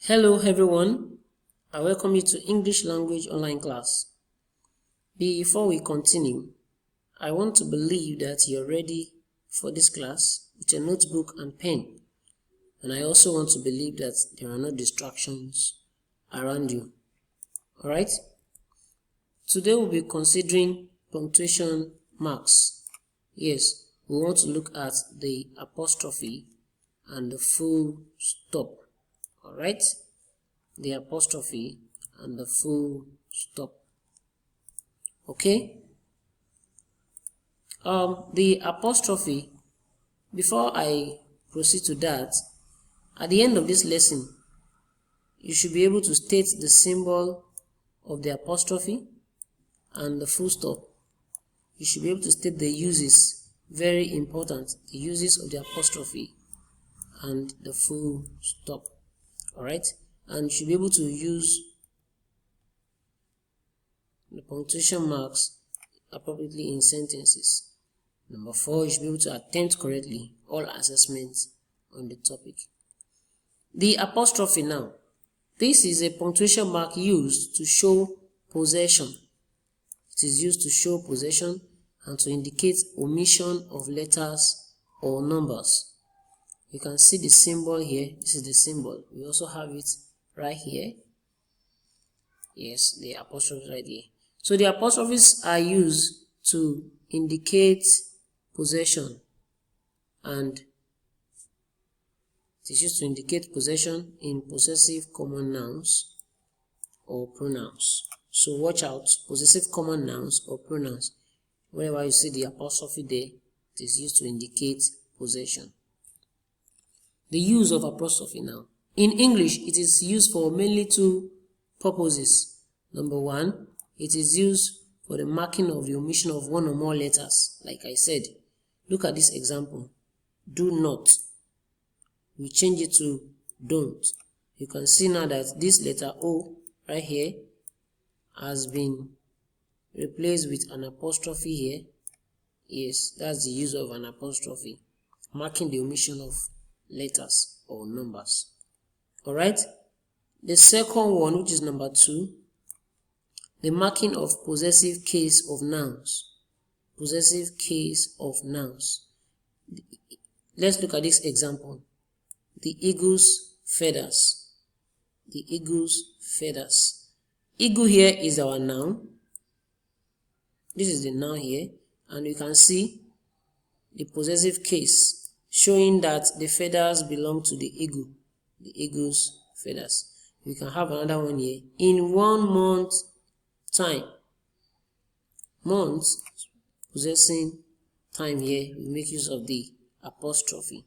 Hello everyone, I welcome you to English language online class. Before we continue, I want to believe that you're ready for this class with a notebook and pen. And I also want to believe that there are no distractions around you. Alright? Today we'll be considering punctuation marks. Yes, we want to look at the apostrophe and the full stop. Alright, the apostrophe and the full stop. Okay, the apostrophe, before I proceed to that, at the end of this lesson, you should be able to state the symbol of the apostrophe and the full stop. You should be able to state the uses, very important, the uses of the apostrophe and the full stop. Alright, and you should be able to use the punctuation marks appropriately in sentences. Number 4, you should be able to attempt correctly all assessments on the topic. The apostrophe now. This is a punctuation mark used to show possession. It is used to show possession and to indicate omission of letters or numbers. You can see the symbol here. This is the symbol. We also have it right here. Yes, the apostrophe right here. So the apostrophes are used to indicate possession, and it is used to indicate possession in possessive common nouns or pronouns. So watch out, possessive common nouns or pronouns. Whenever you see the apostrophe there, it is used to indicate possession. The use of apostrophe now. In English, it is used for mainly two purposes. Number 1, it is used for the marking of the omission of one or more letters. Like I said, look at this example. Do not. We change it to don't. You can see now that this letter O right here has been replaced with an apostrophe here. Yes, that's the use of an apostrophe, marking the omission of letters or numbers. Alright, the second one, which is number 2, the marking of possessive case of nouns. Possessive case of nouns. Let's look at this example. The eagle's feathers. The eagle's feathers. Eagle here is our noun. This is the noun here, and you can see the possessive case showing that the feathers belong to the eagle, the eagle's feathers. We can have another one here. In 1 month time, months, possessing time here, we make use of the apostrophe.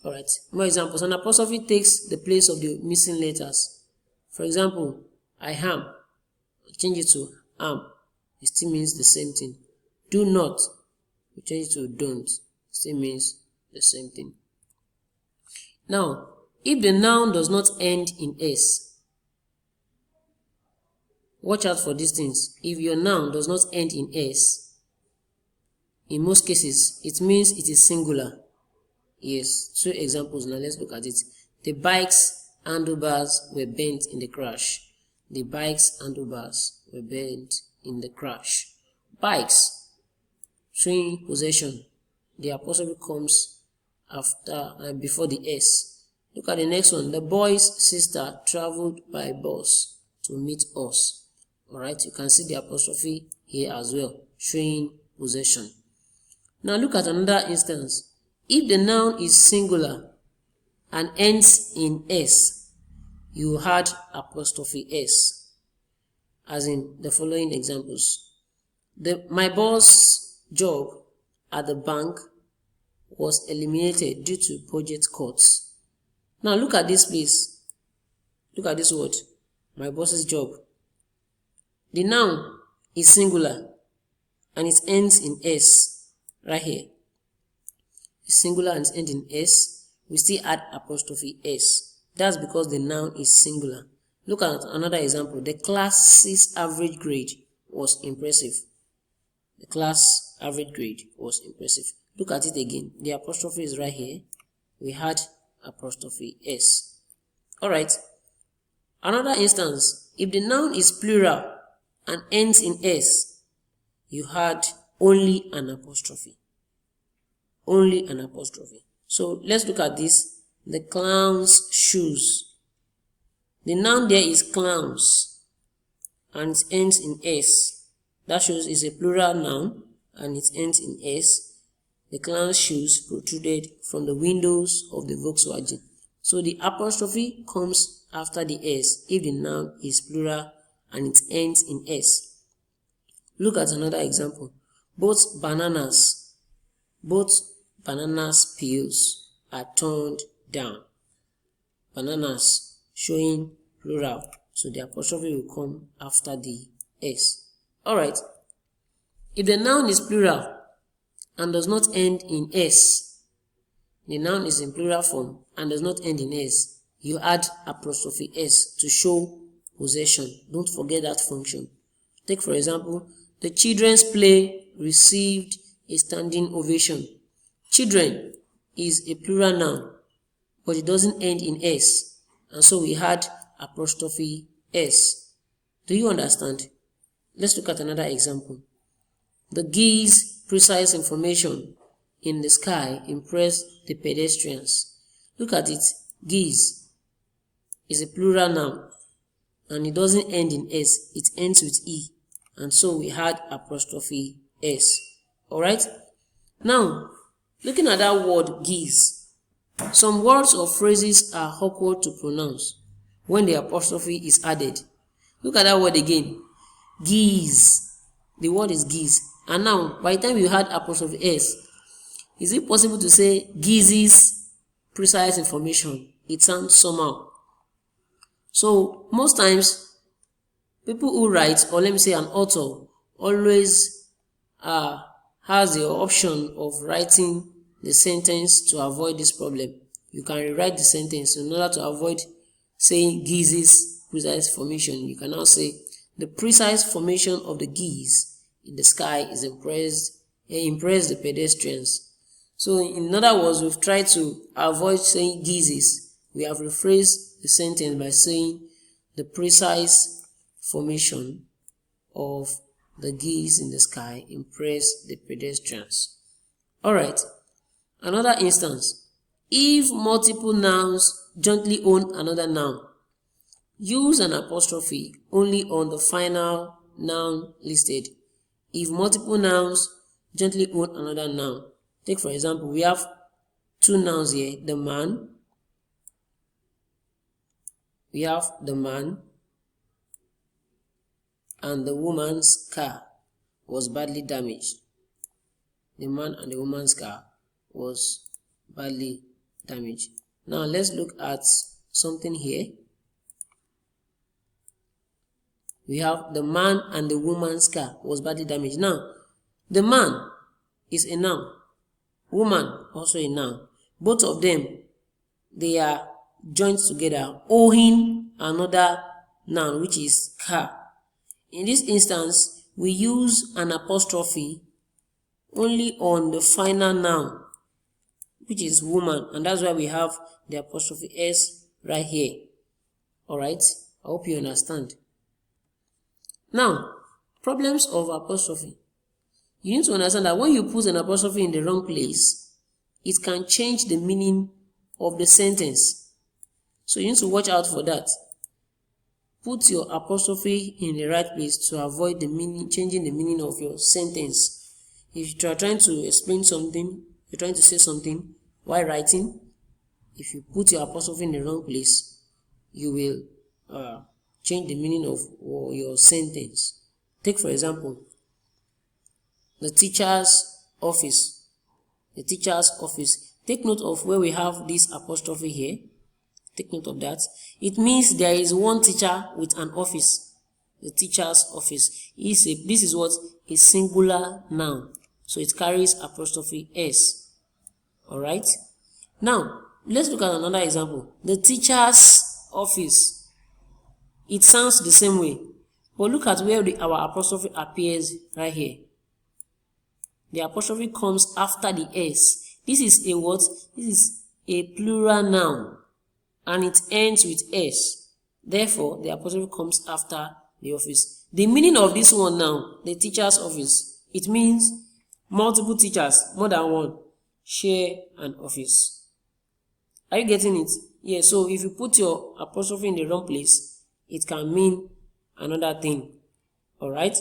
Alright, more examples. An apostrophe takes the place of the missing letters. For example, I am, change it to am, it still means the same thing. Do not, we change it to don't, it still means the same thing. Now, if the noun does not end in S, watch out for these things. If your noun does not end in S, in most cases, it means it is singular. Yes, 2 examples now, let's look at it. The bike's handlebars were bent in the crash. The bike's handlebars were bent in the crash. Bikes, showing possession. The apostrophe comes after and before the S. Look at the next one. The boy's sister traveled by bus to meet us. Alright, you can see the apostrophe here as well, showing possession. Now look at another instance. If the noun is singular and ends in S, you add apostrophe S, as in the following examples. My boss' job at the bank was eliminated due to budget cuts. Now look at this please. Look at this word. My boss's job. The noun is singular and it ends in S right here. It's singular and it ends in S. We still add apostrophe S. That's because the noun is singular. Look at another example. The class's average grade was impressive. The class average grade was impressive. Look at it again. The apostrophe is right here. We had apostrophe S. Alright, Another instance, if the noun is plural and ends in S, you had only an apostrophe. Only an apostrophe. So let's look at this. The clown's shoes. The noun there is clowns and it ends in S. That shows it's a plural noun and it ends in S. The clown's shoes protruded from the windows of the Volkswagen. So the apostrophe comes after the S if the noun is plural and it ends in S. Look at another example. Both bananas peels are turned down. Bananas showing plural, so the apostrophe will come after the S. Alright, if the noun is plural and does not end in S, the noun is in plural form and does not end in S, you add apostrophe S to show possession. Don't forget that function. Take for example, the children's play received a standing ovation. Children is a plural noun, but it doesn't end in S, and so we had apostrophe S. Do you understand? Let's look at another example. The geese' precise information in the sky impressed the pedestrians. Look at it. Geese is a plural noun and it doesn't end in S, it ends with E, and so we had apostrophe S. Alright? Now, looking at that word geese, some words or phrases are awkward to pronounce when the apostrophe is added. Look at that word again. Geese. The word is geese. And now, by the time you had apostrophe S, is it possible to say geese's precise information? It sounds somehow. So, most times, people who write, or let me say an author, always has the option of writing the sentence to avoid this problem. You can rewrite the sentence in order to avoid saying geese's precise formation. You can now say the precise formation of the geese in the sky is impressed the pedestrians. So in other words, we've tried to avoid saying geese's. We have rephrased the sentence by saying the precise formation of the geese in the sky impressed the pedestrians. Alright, another instance. If multiple nouns jointly own another noun, use an apostrophe only on the final noun listed. If multiple nouns jointly own another noun, take for example, we have two nouns here, the man. We have the man and the woman's car was badly damaged. The man and the woman's car was badly damaged. Now let's look at something here. We have the man and the woman's car was badly damaged. Now, the man is a noun. Woman also a noun. Both of them, they are joined together, owing another noun, which is car. In this instance, we use an apostrophe only on the final noun, which is woman, and that's why we have the apostrophe S right here. Alright, I hope you understand. Now, problems of apostrophe. You need to understand that when you put an apostrophe in the wrong place, it can change the meaning of the sentence. So you need to watch out for that. Put your apostrophe in the right place to avoid changing the meaning of your sentence. If you are trying to explain something, you're trying to say something while writing, if you put your apostrophe in the wrong place, you will change the meaning of your sentence. Take for example, the teacher's office. The teacher's office. Take note of where we have this apostrophe here. Take note of that. It means there is one teacher with an office. The teacher's office. This is what? A singular noun. So it carries apostrophe S. Alright? Now, let's look at another example. The teacher's office. It sounds the same way. But look at where our apostrophe appears right here. The apostrophe comes after the S. This is a what? This is a plural noun. And it ends with S. Therefore, the apostrophe comes after the office. The meaning of this one now, the teacher's office, it means multiple teachers, more than one, share an office. Are you getting it? Yeah, so if you put your apostrophe in the wrong place, it can mean another thing. Alright?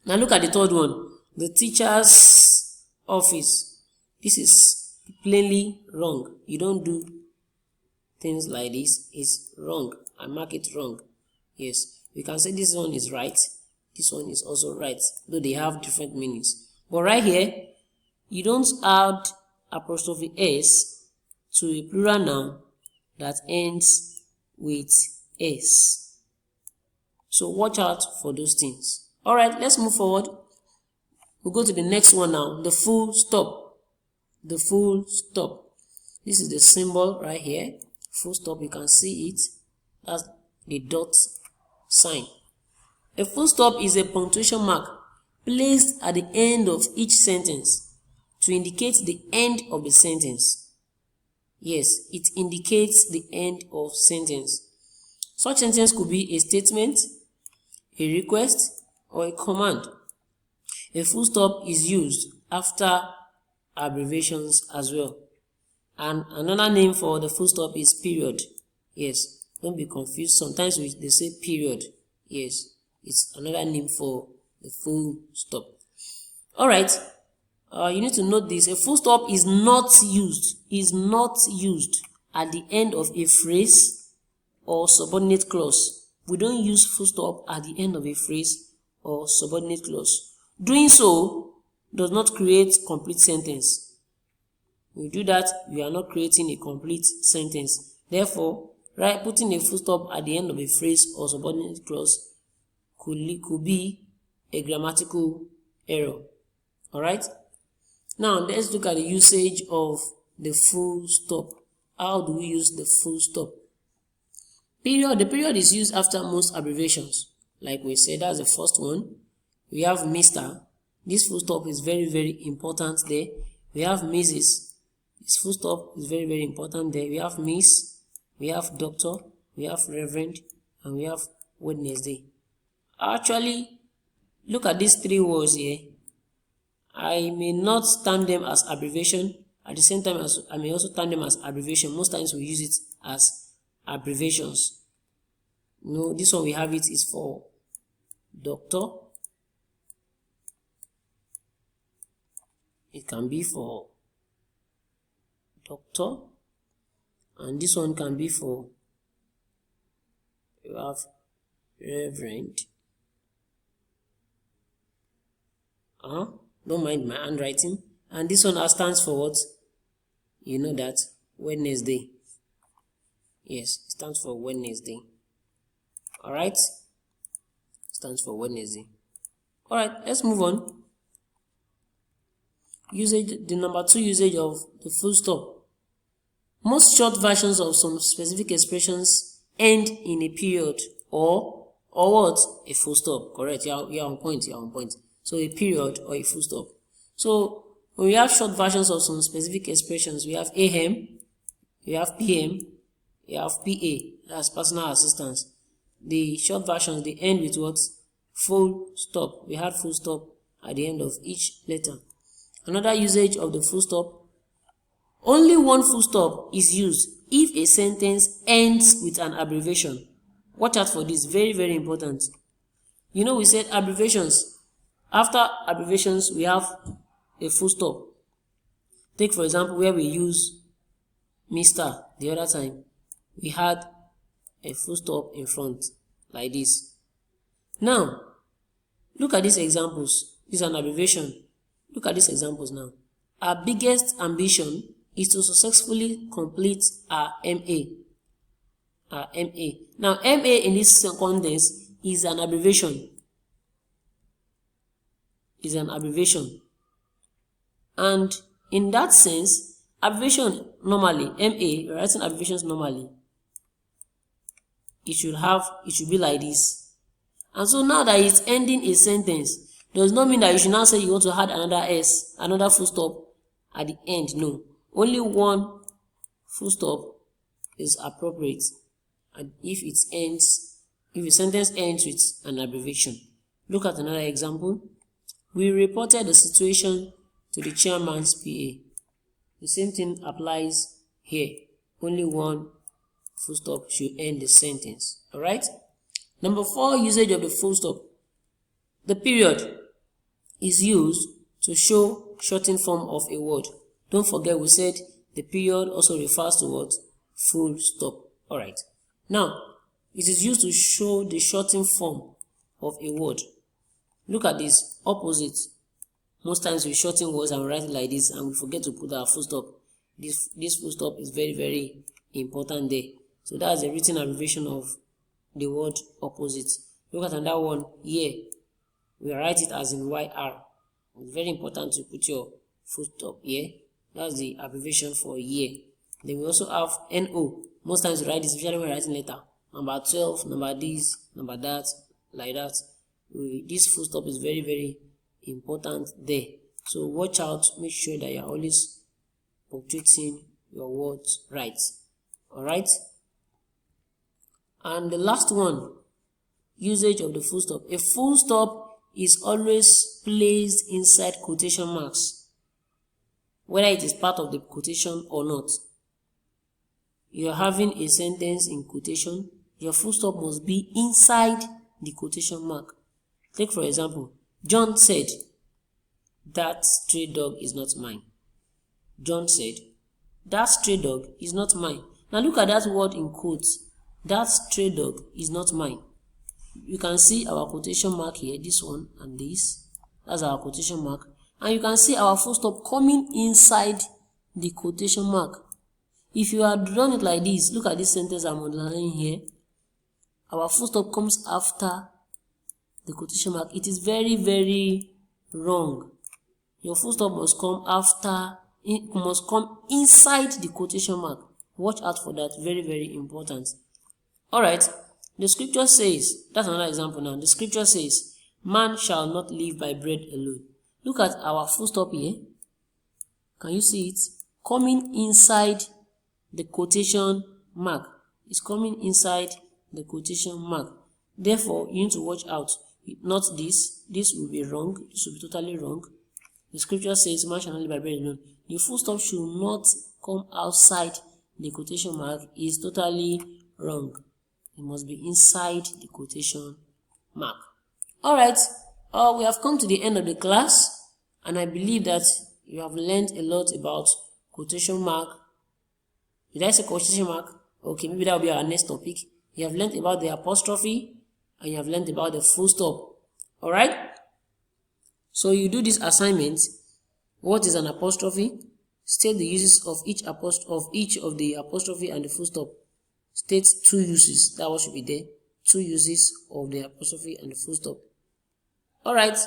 Now look at the third one. The teacher's office. This is plainly wrong. You don't do things like this. It's wrong. I mark it wrong. Yes. We can say this one is right. This one is also right. Though they have different meanings. But right here, you don't add apostrophe s to a plural noun that ends with s. So watch out for those things. Alright, let's move forward. We'll go to the next one now. The full stop. The full stop. This is the symbol right here. Full stop, you can see it. That's the dot sign. A full stop is a punctuation mark placed at the end of each sentence to indicate the end of the sentence. Yes, it indicates the end of sentence. Such sentence could be a statement, a request, or a command. A full stop is used after abbreviations as well. And another name for the full stop is period. Yes, don't be confused. Sometimes they say period. Yes, it's another name for the full stop. Alright, you need to note this. A full stop is not used at the end of a phrase or subordinate clause. We don't use full stop at the end of a phrase or subordinate clause. Doing so does not create complete sentence. When you do that, we are not creating a complete sentence. Therefore, putting a full stop at the end of a phrase or subordinate clause could be a grammatical error. Alright? Now, let's look at the usage of the full stop. How do we use the full stop? Period. The period is used after most abbreviations. Like we said, that's the first one. We have Mr. This full stop is very, very important there. We have Mrs. This full stop is very, very important there. We have Miss. We have Doctor. We have Reverend. And we have Wednesday. Actually, look at these three words here. I may not term them as abbreviation. At the same time, I may also term them as abbreviation. Most times we use it as abbreviations. No, this one we have it is for doctor. It can be for doctor. And this one can be for, you have Reverend. Don't mind my handwriting. And this one stands for what? You know that, Wednesday. Yes, it stands for Wednesday. Alright? Stands for Wednesday. Alright, let's move on. Usage, the number 2 usage of the full stop. Most short versions of some specific expressions end in a period or what? A full stop. Correct. You're on point. You're on point. So a period or a full stop. So when we have short versions of some specific expressions, we have AM, we have PM, we have PA. That's personal assistance. The short versions, they end with what? Full stop. We had full stop at the end of each letter. Another usage of the full stop. Only one full stop is used if a sentence ends with an abbreviation. Watch out for this. Very, very important. You know, we said abbreviations. After abbreviations, we have a full stop. Take, for example, where we use Mr. the other time. We had a full stop in front, like this. Now, look at these examples. This is an abbreviation. Look at these examples now. Our biggest ambition is to successfully complete our MA. Our MA. Now, MA in this context is an abbreviation. Is an abbreviation. And in that sense, abbreviation normally, MA, writing abbreviations normally, it should be like this. And so now that it's ending a sentence, does not mean that you should now say you want to add another S, another full stop at the end. No. Only one full stop is appropriate. and if a sentence ends with an abbreviation. Look at another example. We reported the situation to the chairman's PA. The same thing applies here. Only one full stop should end the sentence. Alright? Number 4, usage of the full stop. The period is used to show shortened form of a word. Don't forget we said the period also refers to what? Full stop. Alright. Now, it is used to show the shortened form of a word. Look at this. Opposite. Most times we shorten words and write it like this and we forget to put our full stop. This full stop is very, very important there. So that's the written abbreviation of the word opposite. Look at another one here. We write it as in YR. It's very important to put your full stop here. That's the abbreviation for year. Then we also have NO. Most times we write this, especially when we're writing letter. Number 12, number this, number that, like that. This full stop is very, very important there. So watch out, make sure that you're always punctuating your words right. Alright? And the last one, usage of the full stop. A full stop is always placed inside quotation marks, whether it is part of the quotation or not. You're having a sentence in quotation, your full stop must be inside the quotation mark. Take for example, John said, that stray dog is not mine. John said, that stray dog is not mine. Now look at that word in quotes. That stray dog is not mine. You can see our quotation mark here, this one and this. That's our quotation mark. And you can see our full stop coming inside the quotation mark. If you had done it like this, look at this sentence I'm underlining here. Our full stop comes after the quotation mark. It is very, very wrong. Your full stop must come after, it must come inside the quotation mark. Watch out for that. Very, very important. Alright. The scripture says, that's another example now. The scripture says, man shall not live by bread alone. Look at our full stop here. Can you see it? Coming inside the quotation mark. It's coming inside the quotation mark. Therefore, you need to watch out. Not this. This will be wrong. This will be totally wrong. The scripture says, man shall not live by bread alone. The full stop should not come outside the quotation mark. Is totally wrong. It must be inside the quotation mark. Alright, we have come to the end of the class, and I believe that you have learned a lot about quotation mark. Did I say quotation mark? Okay, maybe that will be our next topic. You have learned about the apostrophe, and you have learned about the full stop. Alright? So you do this assignment. What is an apostrophe? State the uses of each of the apostrophe and the full stop. State 2 uses. That one should be there. 2 uses of the apostrophe and the full stop. Alright.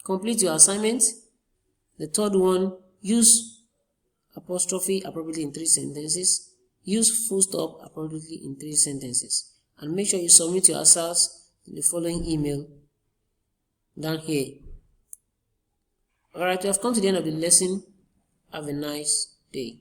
Complete your assignment. The third one, use apostrophe appropriately in 3 sentences. Use full stop appropriately in 3 sentences. And make sure you submit your answers in the following email down here. Alright, we have come to the end of the lesson. Have a nice day.